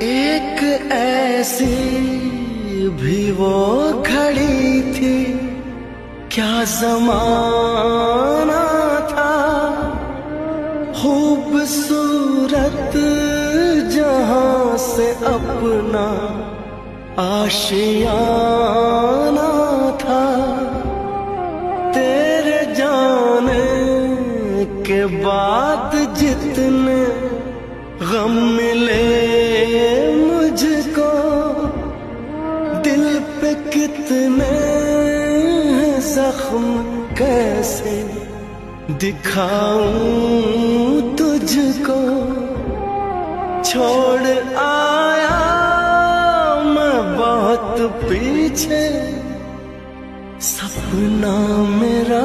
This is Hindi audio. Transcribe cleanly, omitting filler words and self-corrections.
एक ऐसी भी वो घड़ी थी, क्या ज़माना था। खूबसूरत जहां से अपना आशियाना था। तेरे जाने के बाद जितने गम मिले मुझको, दिल पे कितने जख्म कैसे दिखाऊं तुझको। छोड़ आया मैं बहुत पीछे, सपना मेरा